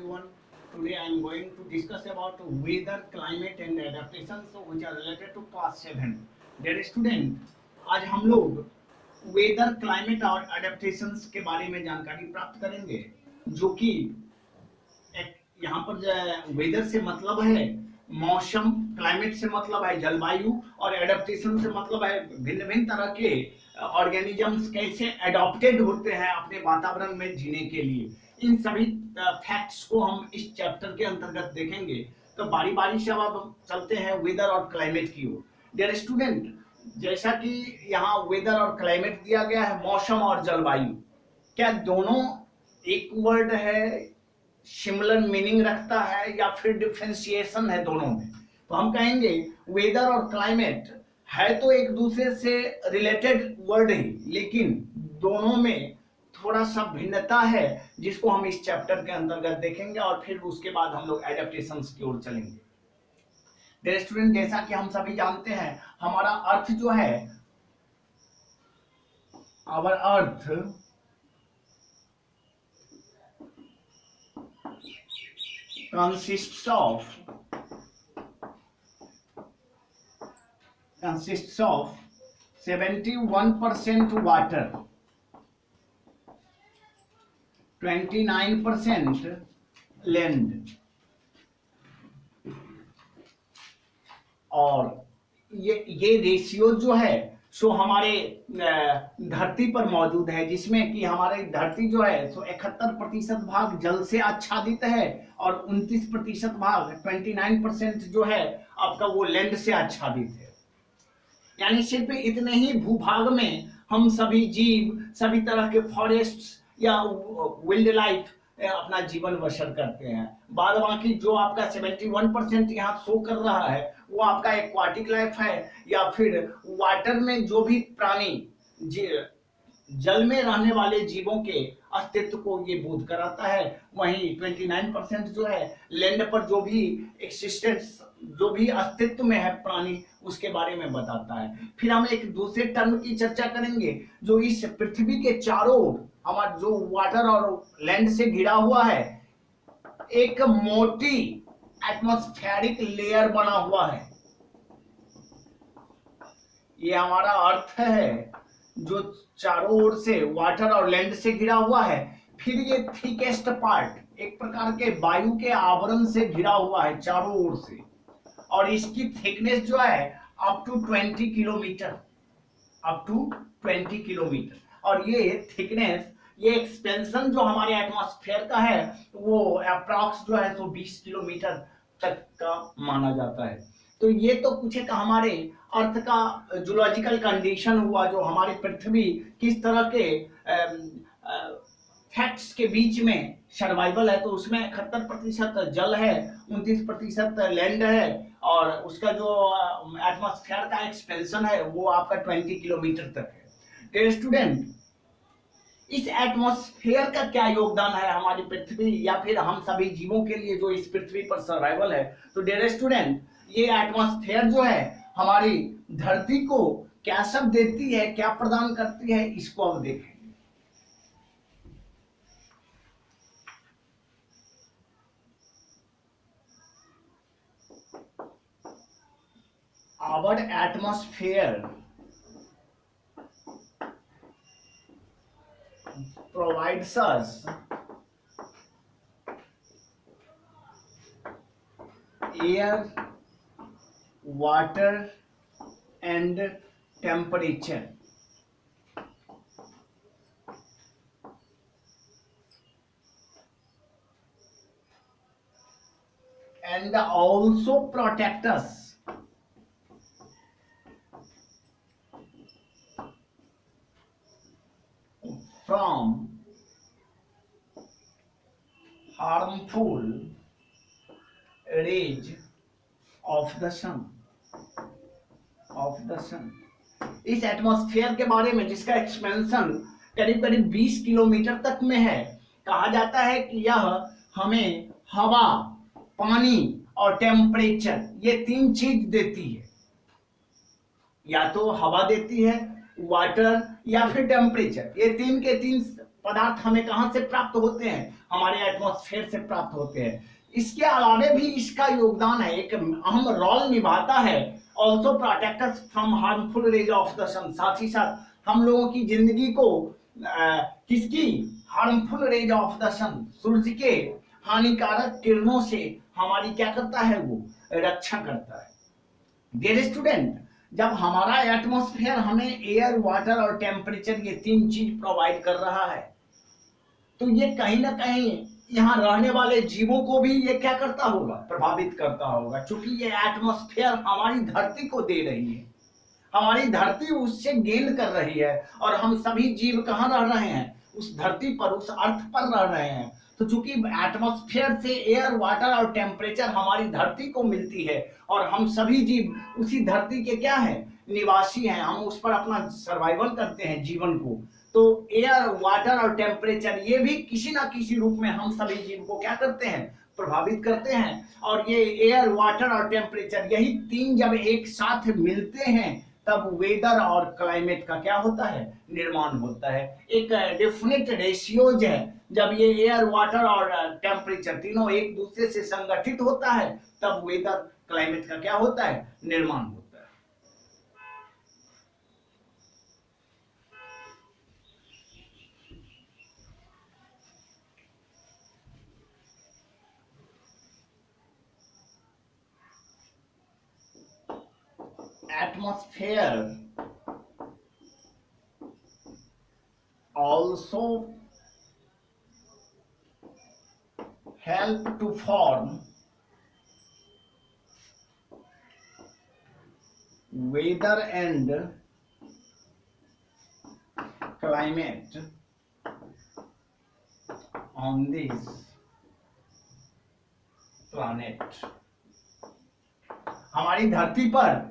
everyone. Today I am going to discuss about weather, climate and adaptations which are related to class 7. Dear student, आज हम लोग weather, climate और adaptations के बारे में जानकारी प्राप्त करेंगे, जो कि यहाँ पर वेदर से मतलब है मौसम, क्लाइमेट से मतलब है जलवायु और एडेप्टेशन से मतलब है भिन्न भिन्न तरह के ऑर्गेनिजम्स कैसे एडॉप्टेड होते हैं अपने वातावरण में जीने के लिए। इन सभी फैक्ट्स को हम इस चैप्टर के अंतर्गत देखेंगे। तो बारी बारी से अब चलते हैं वेदर और क्लाइमेट की ओर। डियर स्टूडेंट, जैसा कि यहाँ वेदर और क्लाइमेट दिया गया है, मौसम और जलवायु, क्या दोनों एक वर्ड है, सिमिलर मीनिंग रखता है या फिर डिफरेंशिएशन है दोनों में? तो हम कहेंगे वेदर और क्लाइमेट है तो एक दूसरे से रिलेटेड वर्ड ही, लेकिन दोनों में थोड़ा सा भिन्नता है, जिसको हम इस चैप्टर के अंतर्गत देखेंगे और फिर उसके बाद हम लोग एडेप्टेशंस की ओर चलेंगे। डियर स्टूडेंट, जैसा कि हम सभी जानते हैं, हमारा अर्थ जो है, our earth consists of 71% water, 29% land, और ये रेशियो जो है सो हमारे धरती पर मौजूद है, जिसमें कि हमारे धरती जो है सो 71% भाग जल से आच्छादित है और 29% भाग 29% जो है आपका वो लैंड से आच्छादित है। यानी सिर्फ इतने ही भूभाग में हम सभी जीव, सभी तरह के फॉरेस्ट या वाइल्ड लाइफ अपना जीवन बसर करते हैं। बाद बाकी जो आपका 71% यहाँ शो कर रहा है वो आपका एक्वाटिक लाइफ है, या फिर वाटर में जो भी प्राणी जल में रहने वाले जीवों के अस्तित्व को ये बोध कराता है। वहीं 29% जो है लैंड पर जो भी एक्सिस्टेंस, जो भी अस्तित्व में है प्राणी, उसके बारे में बताता है। फिर हम एक दूसरे टर्म की चर्चा करेंगे जो इस पृथ्वी के चारों ओर हमारा जो वाटर और लैंड से घिरा हुआ है, एक मोटी एटमॉस्फेरिक लेयर बना हुआ है। ये हमारा अर्थ है जो चारों ओर से वाटर और लैंड से घिरा हुआ है। फिर ये थिकेस्ट पार्ट एक प्रकार के वायु के आवरण से घिरा हुआ है चारों ओर से, और इसकी थिकनेस जो है up to 20 kilometre, up to 20 kilometre. और ये थिकनेस, ये एक्सपेंशन जो हमारे एटमॉस्फेयर का है वो अप्रॉक्स जो है तो 20 किलोमीटर तक का माना जाता है। तो ये तो कुछ एक हमारे अर्थ का जूलॉजिकल कंडीशन हुआ, जो हमारी पृथ्वी किस तरह के फैक्ट्स के बीच में सर्वाइवल है। तो उसमें 71% जल है, 29% लैंड है, और उसका जो एटमॉस्फेयर का एक्सपेंशन है वो आपका 20 किलोमीटर तक है। डियर स्टूडेंट, इस एटमॉस्फेयर का क्या योगदान है हमारी पृथ्वी या फिर हम सभी जीवों के लिए जो इस पृथ्वी पर सर्वाइवल है? तो डियर स्टूडेंट, ये एटमॉस्फेयर जो है हमारी धरती को क्या सब देती है, क्या प्रदान करती है, इसको अब देखें। Our atmosphere provides us air, water and temperature. And also protect us from harmful rays of the sun. इस एटमॉस्फेयर के बारे में, जिसका एक्सपेंशन करीब करीब 20 किलोमीटर तक में है, कहा जाता है कि यह हमें हवा, पानी और टेम्परेचर, ये तीन चीज देती है। या तो हवा देती है, वाटर या फिर टेम्परेचर, ये तीन के तीन पदार्थ हमें कहां से प्राप्त होते हैं? हमारे एटमॉस्फेयर से प्राप्त होते हैं। इसके अलावे भी इसका योगदान है, एक अहम रोल निभाता है। Also protect us from harmful rays of the sun, साथ ही साथ हम लोगों की जिंदगी को किसकी harmful rays of the sun, सूर्य के हानिकारक किरणों से हमारी क्या करता है? वो रक्षा करता है। डियर स्टूडेंट, जब हमारा एटमॉस्फेयर हमें एयर, वाटर और टेम्परेचर, ये तीन चीज प्रोवाइड कर रहा है, तो ये कहीं ना कहीं यहाँ रहने वाले जीवों को भी ये क्या करता होगा? प्रभावित करता होगा, क्योंकि ये एटमॉस्फेयर हमारी धरती को दे रही है, हमारी धरती उससे गेन कर रही है, और हम सभी जीव कहाँ रह रहे हैं? उस धरती पर, उस अर्थ पर रह रहे हैं। तो चूंकि एटमॉस्फेयर से एयर, वाटर और टेम्परेचर हमारी धरती को मिलती है, और हम सभी जीव उसी धरती के क्या है? निवासी हैं, हम उस पर अपना सर्वाइवल करते हैं जीवन को। तो एयर, वाटर और टेम्परेचर ये भी किसी ना किसी रूप में हम सभी जीव को क्या करते हैं? प्रभावित करते हैं। और ये एयर, वाटर और टेम्परेचर, यही तीन जब एक साथ मिलते हैं तब वेदर और क्लाइमेट का क्या होता है? निर्माण होता है। एक डेफिनेट रेशियोज है, जब ये एयर, वाटर और टेम्परेचर तीनों एक दूसरे से संगठित होता है तब वेदर, क्लाइमेट का क्या होता है? निर्माण होता है। Atmosphere also help to form weather and climate on this planet। हमारी धरती पर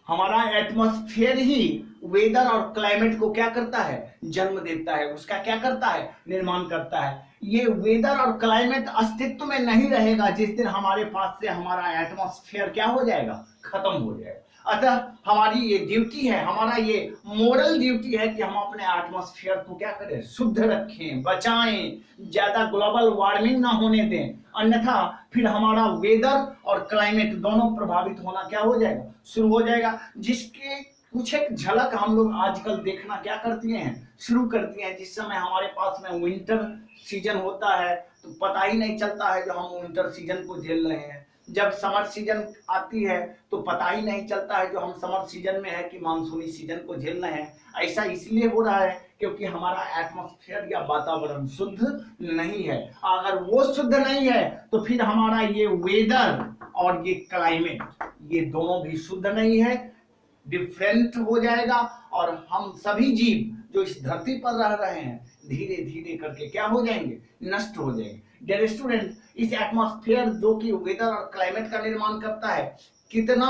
हमारा एटमॉस्फेयर ही वेदर और क्लाइमेट को क्या करता है? जन्म देता है, उसका क्या करता है? निर्माण करता है। ये वेदर और क्लाइमेट अस्तित्व में नहीं रहेगा जिस दिन हमारे पास से हमारा एटमॉस्फेयर क्या हो जाएगा? खत्म हो जाएगा। अतः हमारी ये ड्यूटी है, हमारा ये मोरल ड्यूटी है कि हम अपने एटमॉस्फेयर को क्या करें? शुद्ध रखें, बचाएं, ज्यादा ग्लोबल वार्मिंग ना होने दें, अन्यथा फिर हमारा वेदर और क्लाइमेट दोनों प्रभावित होना क्या हो जाएगा? शुरू हो जाएगा। जिसके कुछ एक झलक हम लोग आजकल देखना क्या कर दिए हैं? शुरू कर दिए हैं। जिस समय हमारे पास में विंटर सीजन होता है तो पता ही नहीं चलता है जो हम विंटर सीजन को झेल रहे हैं। जब समर सीजन आती है तो पता ही नहीं चलता है जो हम समर सीजन में है कि मानसूनी सीजन को झेल रहे हैं। ऐसा इसलिए हो रहा है क्योंकि हमारा एटमॉस्फेयर या वातावरण शुद्ध नहीं है। अगर वो शुद्ध नहीं है तो फिर हमारा ये वेदर और ये क्लाइमेट, ये दोनों भी शुद्ध नहीं है, डिफरेंट हो जाएगा, और हम सभी जीव जो इस धरती पर रह रहे हैं धीरे धीरे करके क्या हो जाएंगे? नष्ट हो जाएंगे। डियर स्टूडेंट, इस एटमॉस्फेयर जो कि वेदर और क्लाइमेट का निर्माण करता है, कितना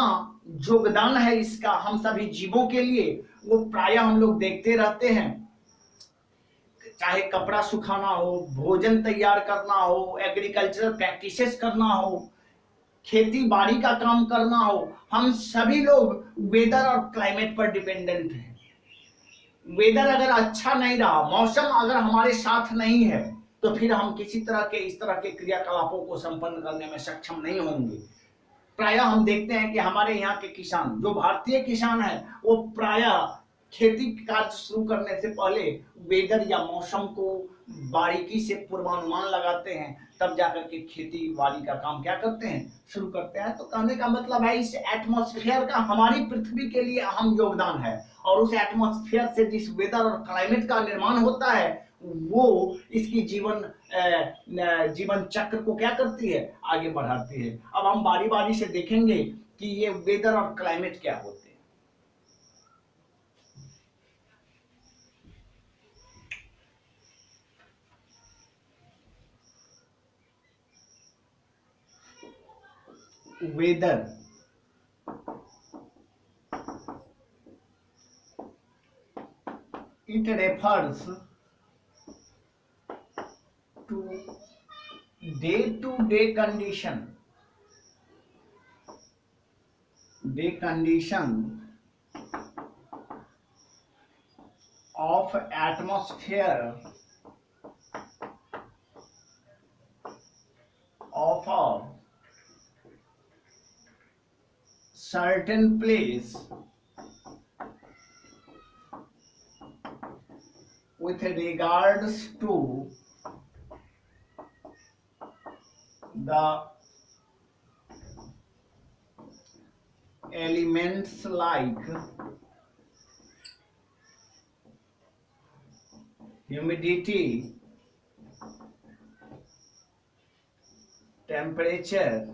योगदान है इसका हम सभी जीवों के लिए, वो प्राय हम लोग देखते रहते हैं। चाहे कपड़ा सुखाना हो, भोजन तैयार करना हो, एग्रीकल्चरल प्रैक्टिसेस करना हो, खेती बाड़ी का काम करना हो, हम सभी लोग वेदर और क्लाइमेट पर डिपेंडेंट हैं। वेदर अगर अच्छा नहीं रहा, मौसम अगर हमारे साथ नहीं है, तो फिर हम किसी तरह के इस तरह के क्रियाकलापों को संपन्न करने में सक्षम नहीं होंगे। प्राय हम देखते हैं कि हमारे यहाँ के किसान, जो भारतीय किसान है, वो प्राय खेती कार्य शुरू करने से पहले वेदर या मौसम को बारीकी से पूर्वानुमान लगाते हैं, तब जाकर के खेती बाड़ी का काम क्या करते हैं? शुरू करते हैं। तो कहने का मतलब है इस एटमॉस्फेयर का हमारी पृथ्वी के लिए अहम योगदान है, और उस एटमॉस्फेयर से जिस वेदर और क्लाइमेट का निर्माण होता है वो इसकी जीवन चक्र को क्या करती है? आगे बढ़ाती है। अब हम बारी बारी से देखेंगे कि ये वेदर और क्लाइमेट क्या होते हैं। Weather it refers to day-to-day condition of atmosphere certain place with regards to the elements like humidity, temperature,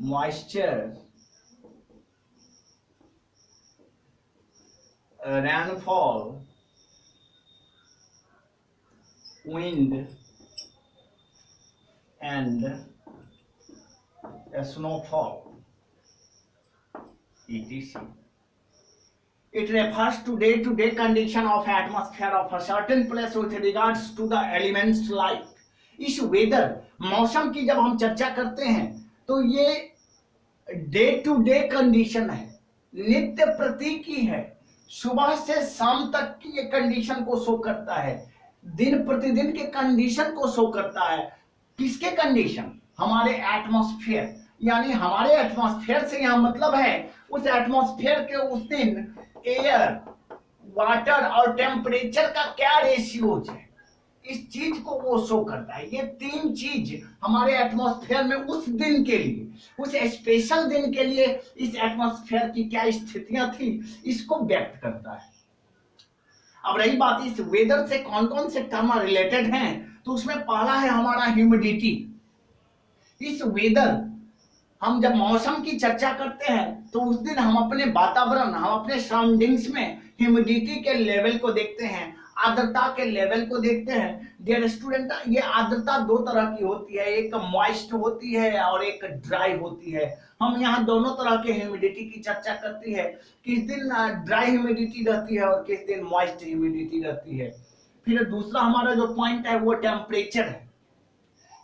moisture, rainfall, wind, and snowfall, etc. It refers to day-to-day condition of atmosphere of a certain place with regards to the elements like. इस weather मौसम की जब हम चर्चा करते हैं तो ये डे टू डे कंडीशन है, नित्य प्रति की है, सुबह से शाम तक की ये कंडीशन को शो करता है, दिन प्रतिदिन के कंडीशन को शो करता है। किसके कंडीशन? हमारे एटमॉस्फेयर, यानी हमारे एटमॉस्फेयर से यहां मतलब है उस एटमॉस्फेयर के उस दिन एयर, वाटर और टेम्परेचर का क्या रेशियोज है, इस चीज को वो शो करता है। ये तीन चीज हमारे एटमॉस्फेयर में उस दिन के लिए, उस स्पेशल दिन के लिए इस एटमॉस्फेयर की क्या स्थितियां थी, इसको व्यक्त करता है। अब रही बात इस वेदर से कौन कौन से टर्म रिलेटेड हैं, तो उसमें पहला है हमारा ह्यूमिडिटी। इस वेदर, हम जब मौसम की चर्चा करते हैं तो उस दिन हम अपने वातावरण, हम अपने सराउंडिंग्स में ह्यूमिडिटी के लेवल को देखते हैं, आर्द्रता के लेवल को देखते हैं। डियर स्टूडेंट, ये आर्द्रता दो तरह की होती है, एक मॉइस्ट होती है और एक ड्राई होती है। हम यहाँ दोनों तरह के ह्यूमिडिटी की चर्चा करती है, किस दिन ड्राई ह्यूमिडिटी रहती है और किस दिन मॉइस्ट ह्यूमिडिटी रहती है। फिर दूसरा हमारा जो पॉइंट है वो टेम्परेचर है।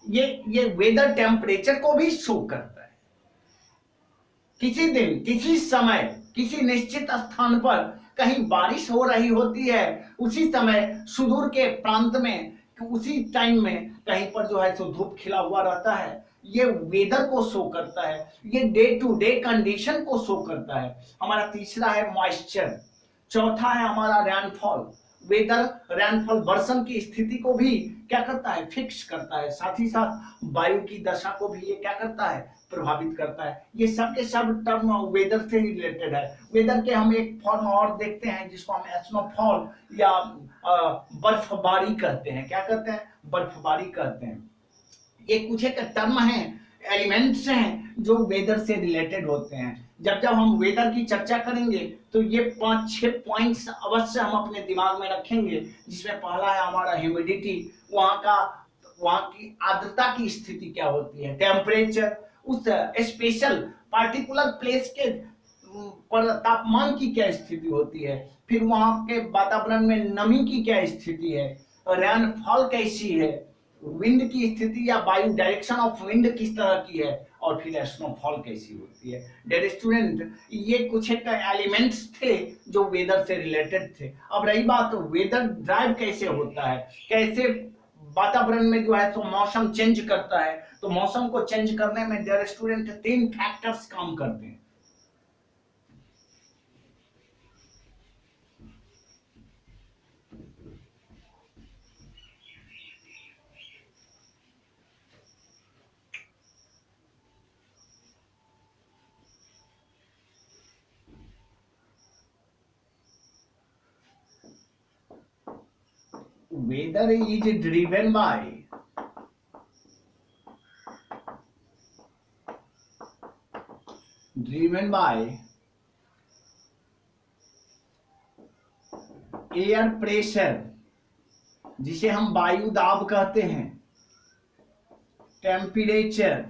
ये वेदर टेम्परेचर को भी शो करता है। किसी दिन, किसी समय, किसी निश्चित स्थान पर कहीं बारिश हो रही होती है, उसी समय सुदूर के प्रांत में उसी टाइम में कहीं पर जो है सो धूप खिला हुआ रहता है। ये वेदर को शो करता है, ये डे टू डे कंडीशन को शो करता है। हमारा तीसरा है मॉइस्चर। चौथा है हमारा रेनफॉल। वेदर रेनफॉल वर्षण की स्थिति को भी क्या करता है, फिक्स करता है। साथ ही साथ वायु की दशा को भी ये क्या करता है, प्रभावित करता है। ये सब के सब टर्म वेदर से रिलेटेड है। वेदर के हम एक फॉर्म और देखते हैं जिसको हम स्नोफॉल या बर्फबारी कहते हैं। क्या कहते हैं? बर्फबारी कहते हैं। ये कुछ एक टर्म है, एलिमेंट्स हैं जो वेदर से रिलेटेड होते हैं। जब जब हम वेदर की चर्चा करेंगे तो ये 5-6 पॉइंट्स अवश्य हम अपने दिमाग में रखेंगे, जिसमें पहला है हमारा ह्यूमिडिटी, वहां की आर्द्रता की स्थिति क्या होती है, टेम्परेचर, उस स्पेशल पार्टिकुलर प्लेस के पर तापमान की क्या स्थिति होती है, फिर वहां के वातावरण में नमी की क्या स्थिति है, रेनफॉल कैसी है, विंड की स्थिति या वायु डायरेक्शन ऑफ विंड किस तरह की है, और फिर स्नोफॉल कैसी होती है। डियर स्टूडेंट, ये कुछ एक एलिमेंट्स थे जो वेदर से रिलेटेड थे। अब रही बात वेदर ड्राइव कैसे होता है, कैसे वातावरण में जो है तो मौसम चेंज करता है। तो मौसम को चेंज करने में डियर स्टूडेंट 3 फैक्टर्स काम करते हैं। Weather is driven by air pressure, जिसे हम वायु दाब कहते हैं, टेम्परेचर,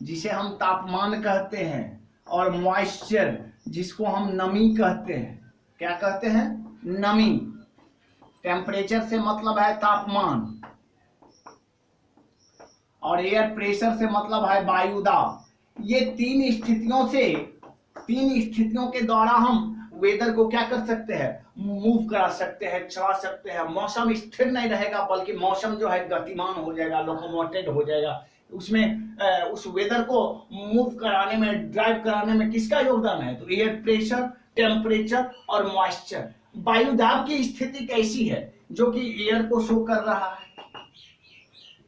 जिसे हम तापमान कहते हैं, और मॉइस्चर, जिसको हम नमी कहते हैं। क्या कहते हैं? नमी। टेम्परेचर से मतलब है तापमान, और एयर प्रेशर से मतलब है वायु दाब। ये तीन स्थितियों के द्वारा हम वेदर को क्या कर सकते हैं, मूव करा सकते हैं, चला सकते हैं। मौसम स्थिर नहीं रहेगा बल्कि मौसम जो है गतिमान हो जाएगा, लोकोमोटेड हो जाएगा। उसमें उस वेदर को मूव कराने में, ड्राइव कराने में किसका योगदान है, तो एयर प्रेशर, टेम्परेचर और मॉइस्चर। वायुदाब की स्थिति कैसी है, जो कि एयर को शो कर रहा है।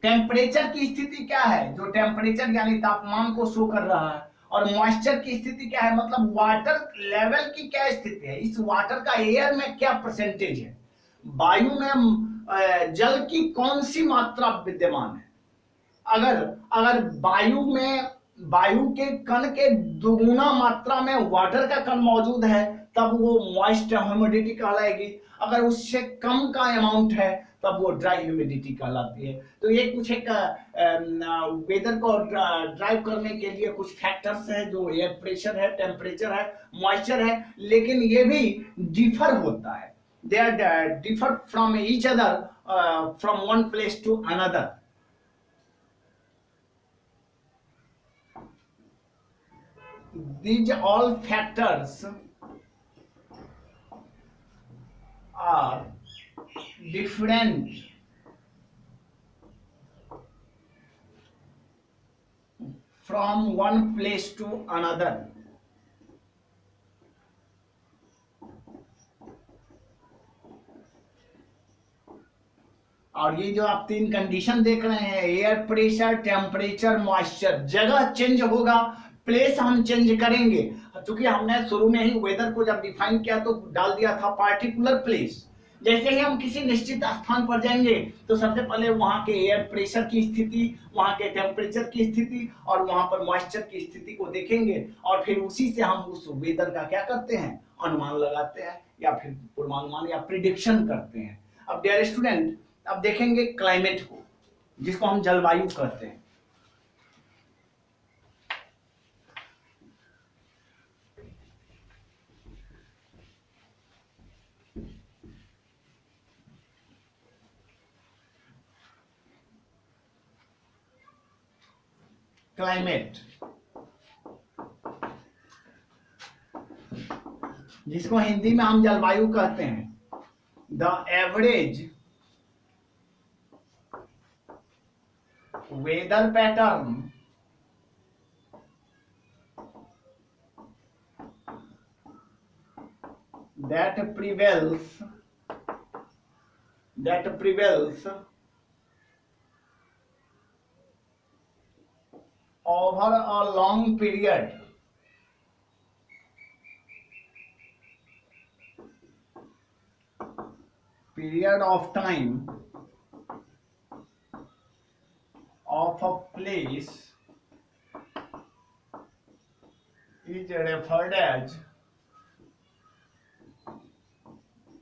टेम्परेचर की स्थिति क्या है, जो टेम्परेचर यानी तापमान को शो कर रहा है। और मॉइस्चर की स्थिति क्या है, मतलब वाटर लेवल की क्या स्थिति है, इस वाटर का एयर में क्या परसेंटेज है, वायु में जल की कौन सी मात्रा विद्यमान है। अगर अगर वायु के कण के दुगुना मात्रा में वाटर का कण मौजूद है तब वो मॉइस्ट ह्यूमिडिटी कहलाएगी। अगर उससे कम का अमाउंट है तब वो ड्राई ह्यूमिडिटी कहलाती है। तो ये कुछ एक वेदर को ड्राइव करने के लिए कुछ फैक्टर्स है, जो एयर प्रेशर है, टेम्परेचर है, मॉइस्चर है। लेकिन ये भी डिफर होता है, they are differ from each other, from one place to another. These all factors are different from one place to another. और ये जो आप तीन कंडीशन देख रहे हैं, एयर प्रेशर, टेम्परेचर, मॉइस्चर, जगह चेंज होगा, प्लेस हम चेंज करेंगे। क्योंकि हमने शुरू में ही वेदर को जब डिफाइन किया तो डाल दिया था पार्टिकुलर प्लेस। जैसे ही हम किसी निश्चित स्थान पर जाएंगे तो सबसे पहले वहां के एयर प्रेशर की स्थिति, वहां के टेम्परेचर की स्थिति और वहां पर मॉइस्चर की स्थिति को देखेंगे और फिर उसी से हम उस वेदर का क्या करते हैं, अनुमान लगाते हैं या फिर पूर्वानुमान या प्रिडिक्शन करते हैं। अब डियर स्टूडेंट, अब देखेंगे क्लाइमेट को, जिसको हम जलवायु कहते हैं। क्लाइमेट, जिसको हिंदी में हम जलवायु कहते हैं। The average weather pattern that prevails over a long period of time of a place is referred as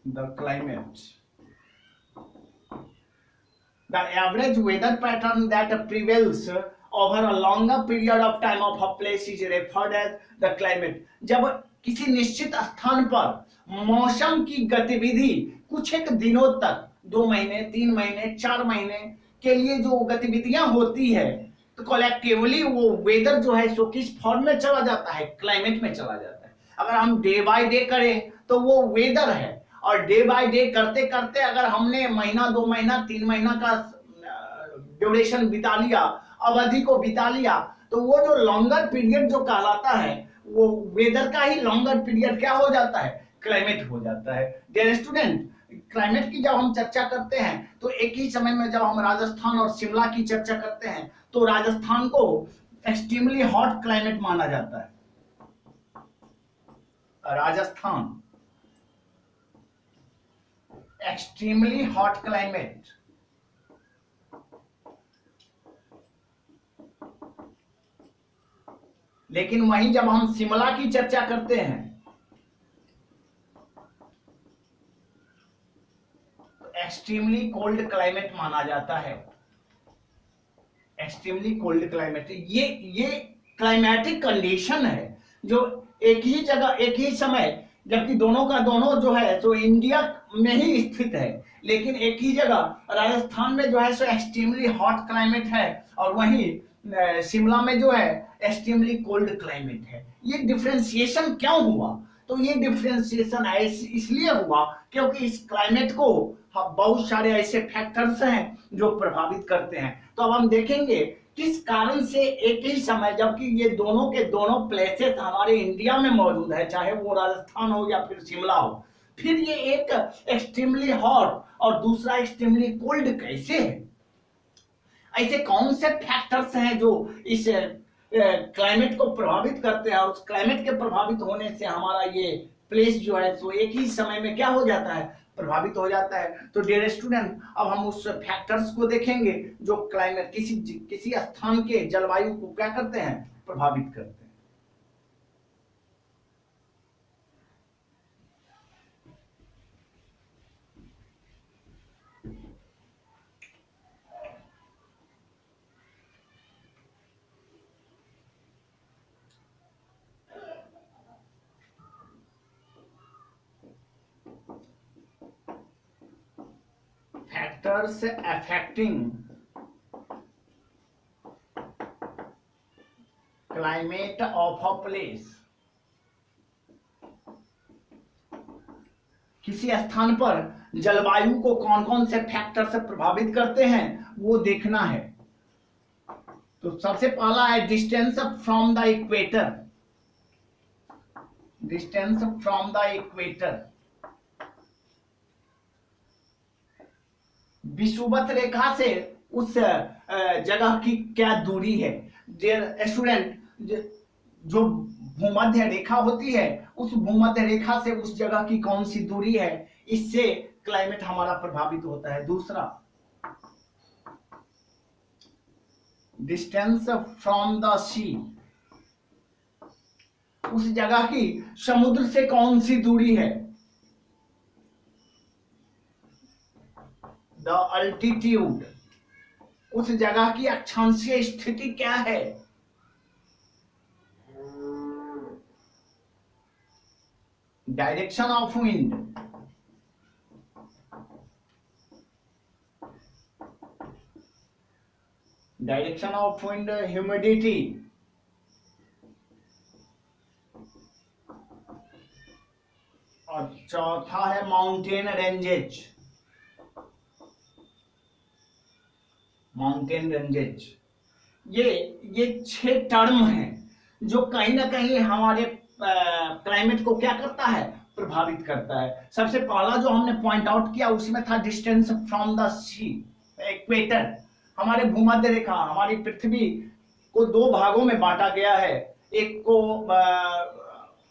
the climate. The average weather pattern that prevails over a longer period of time of a place is referred as the climate. जब किसी निश्चित स्थान पर मौसम की गतिविधि कुछ एक दिनों तक, 2 महीने, 3 महीने, 4 महीने के लिए जो गतिविधियां होती है, तो कलेक्टिवली वो वेदर जो है सो किस फॉर्म में चला जाता है, क्लाइमेट में चला जाता है। अगर हम डे बाय डे करें तो वो वेदर है, और डे बाय डे करते करते अगर हमने महीना, 2 महीना, 3 महीना का ड्यूरेशन बिता लिया, अवधि को बिता लिया, तो वो जो लॉन्गर पीरियड जो कहलाता है, वो वेदर का ही लॉन्गर पीरियड क्या हो जाता है, क्लाइमेट हो जाता है। डियर स्टूडेंट, क्लाइमेट की जब हम चर्चा करते हैं तो एक ही समय में जब हम राजस्थान और शिमला की चर्चा करते हैं तो राजस्थान को एक्सट्रीमली हॉट क्लाइमेट माना जाता है। राजस्थान एक्सट्रीमली हॉट क्लाइमेट, लेकिन वहीं जब हम शिमला की चर्चा करते हैं तो एक्सट्रीमली कोल्ड क्लाइमेट माना जाता है। एक्सट्रीमली कोल्ड क्लाइमेट, ये क्लाइमेटिक कंडीशन है जो एक ही जगह, एक ही समय, जबकि दोनों का दोनों जो है तो इंडिया में ही स्थित है, लेकिन एक ही जगह राजस्थान में जो है सो एक्सट्रीमली हॉट क्लाइमेट है और वहीं शिमला में जो है एक्सट्रीमली कोल्ड क्लाइमेट है। ये डिफरेंशिएशन क्यों हुआ, तो ये डिफ्रेंसिएशन इसलिए हुआ क्योंकि इस क्लाइमेट को बहुत सारे ऐसे फैक्टर्स हैं जो प्रभावित करते हैं। तो अब हम देखेंगे किस कारण से एक ही समय, जबकि ये दोनों के दोनों प्लेसेस हमारे इंडिया में मौजूद है, चाहे वो राजस्थान हो या फिर शिमला हो, फिर ये एक एक्सट्रीमली हॉट और दूसरा एक्सट्रीमली कोल्ड कैसे है? ऐसे कौन से फैक्टर्स हैं जो इस क्लाइमेट को प्रभावित करते हैं और उस क्लाइमेट के प्रभावित होने से हमारा ये प्लेस जो है तो एक ही समय में क्या हो जाता है, प्रभावित हो जाता है। तो डियर स्टूडेंट, अब हम उस फैक्टर्स को देखेंगे जो क्लाइमेट किसी स्थान के जलवायु को क्या करते हैं, प्रभावित करते हैं। Factors affecting climate of a place। किसी स्थान पर जलवायु को कौन कौन से फैक्टर से प्रभावित करते हैं वो देखना है। तो सबसे पहला है distance from the equator. Distance from the equator, विषुवत रेखा से उस जगह की क्या दूरी है। डियर स्टूडेंट, जो भूमध्य रेखा होती है उस भूमध्य रेखा से उस जगह की कौन सी दूरी है, इससे क्लाइमेट हमारा प्रभावित होता है। दूसरा, डिस्टेंस फ्रॉम द सी, उस जगह की समुद्र से कौन सी दूरी है। द अल्टीट्यूड, उस जगह की अक्षांशीय स्थिति क्या है। Direction of wind, direction of wind, humidity, और चौथा है माउंटेन रेंजेज। माउंटेन रेंजेज, ये 6 टर्म हैं जो कहीं ना कहीं हमारे क्लाइमेट को क्या करता है, प्रभावित करता है। सबसे पहला जो हमने पॉइंट आउट किया उसमें था distance from the sea, equator. हमारे भूमध्य रेखा, हमारी पृथ्वी को 2 भागों में बांटा गया है, एक को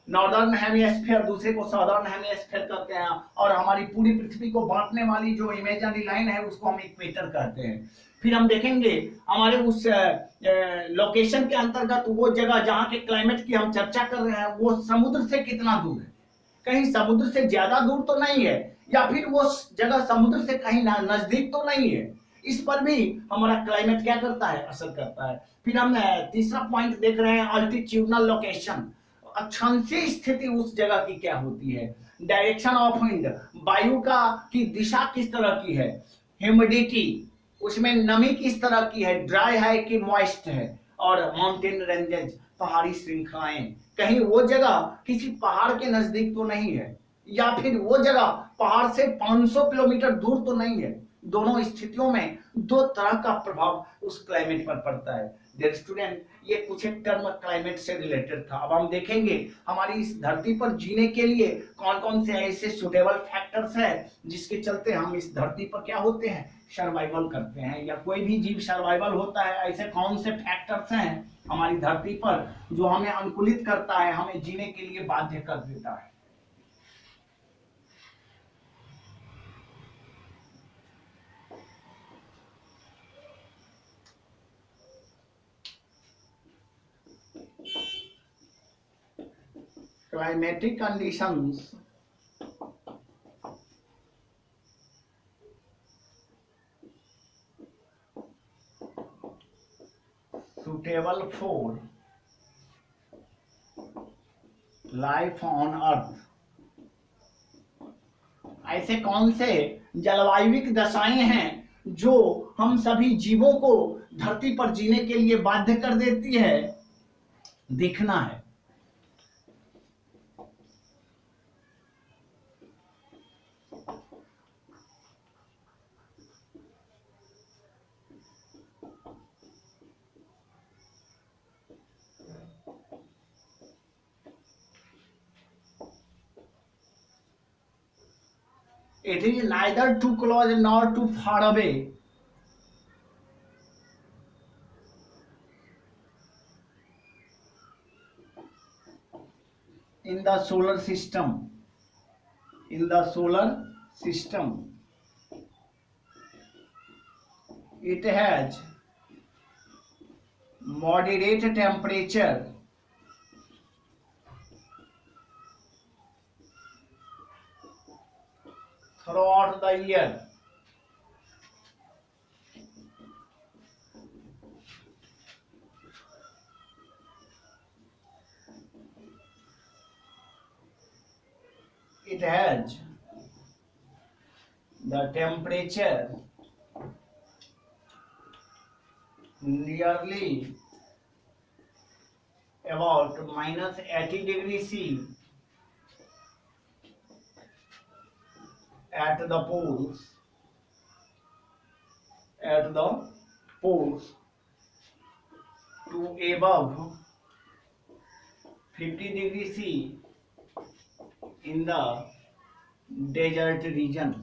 नॉर्दर्न हेमिस्फीयर, दूसरे को साउदर्न हेमिस्फीयर कहते हैं, और हमारी पूरी पृथ्वी को बांटने वाली जो इमेजिनरी लाइन है उसको हम इक्वेटर कहते हैं। फिर हम देखेंगे हमारे उस लोकेशन के अंतर्गत वो जगह जहाँ के क्लाइमेट की हम चर्चा कर रहे हैं वो समुद्र से कितना दूर है, कहीं समुद्र से ज्यादा दूर तो नहीं है, या फिर वो जगह समुद्र से कहीं नजदीक तो नहीं है। इस पर भी हमारा क्लाइमेट क्या करता है, असर करता है। फिर हम तीसरा पॉइंट देख रहे हैं अल्टीट्यूडनल लोकेशन, अक्षांशीय स्थिति उस जगह की क्या होती है। डायरेक्शन ऑफ विंड, वायु का की दिशा किस तरह की है। ह्यूमिडिटी, उसमें नमी किस तरह की है, ड्राई है कि मॉइस्ट है। और माउंटेन रेंजेज, पहाड़ी श्रृंखलाएं, कहीं वो जगह किसी पहाड़ के नजदीक तो नहीं है, या फिर वो जगह पहाड़ से 500 किलोमीटर दूर तो नहीं है। दोनों स्थितियों में 2 तरह का प्रभाव उस क्लाइमेट पर पड़ता है। डियर स्टूडेंट, ये कुछ एक टर्म क्लाइमेट से रिलेटेड था। अब हम देखेंगे हमारी इस धरती पर जीने के लिए कौन कौन से ऐसे सुटेबल फैक्टर्स हैं जिसके चलते हम इस धरती पर क्या होते हैं, सर्वाइवल करते हैं, या कोई भी जीव सर्वाइवल होता है। ऐसे कौन से फैक्टर्स हैं हमारी धरती पर जो हमें अनुकूलित करता है, हमें जीने के लिए बाध्य कर देता है। Climatic conditions suitable for life on earth, ऐसे कौन से जलवायुविक दशाएं हैं जो हम सभी जीवों को धरती पर जीने के लिए बाध्य कर देती है, देखना है। It is neither too close nor too far away. In the solar system. In the solar system. It has moderate temperature throughout the year. It has the temperature nearly about minus 80 degrees C at the poles. At the poles to above 50 degrees C in the desert region.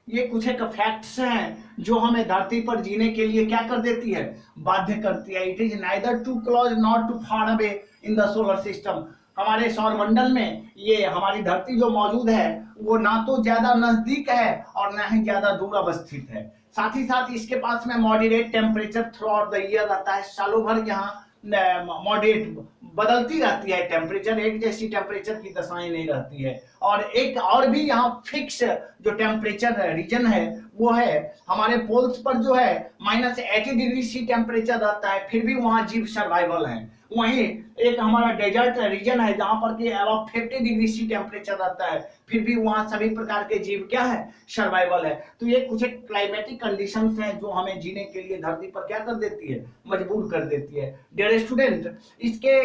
ये कुछ एक facts हैं जो हमें धरती पर जीने के लिए क्या कर देती है, बाध्य करती है. It is neither too close not too far away in the solar system. हमारे सौरमंडल में ये हमारी धरती जो मौजूद है वो ना तो ज्यादा नजदीक है और ना ही ज्यादा दूर अवस्थित है. साथ ही साथ इसके पास में moderate temperature through out the year रहता है. सालों भर यहाँ मॉडरेट बदलती रहती है टेम्परेचर, एक जैसी टेम्परेचर की दशाएं नहीं रहती है. और एक और भी यहाँ फिक्स जो टेम्परेचर रीजन है वो है हमारे पोल्स पर जो है माइनस 80 डिग्री सी टेम्परेचर रहता है, फिर भी वहाँ जीव सर्वाइवल है. वहीं एक हमारा डेजर्ट रीजन है जहां पर कि अबाउट 50 डिग्री सी टेम्परेचर रहता है, फिर भी वहां सभी प्रकार के जीव क्या है, सर्वाइवल है. तो ये कुछ एक क्लाइमेटिक कंडीशंस हैं जो हमें जीने के लिए धरती पर क्या कर देती है, मजबूर कर देती है. डियर स्टूडेंट, इसके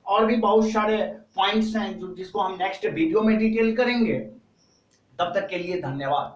और भी बहुत सारे पॉइंट्स हैं जिसको हम नेक्स्ट वीडियो में डिटेल करेंगे. तब तक के लिए धन्यवाद.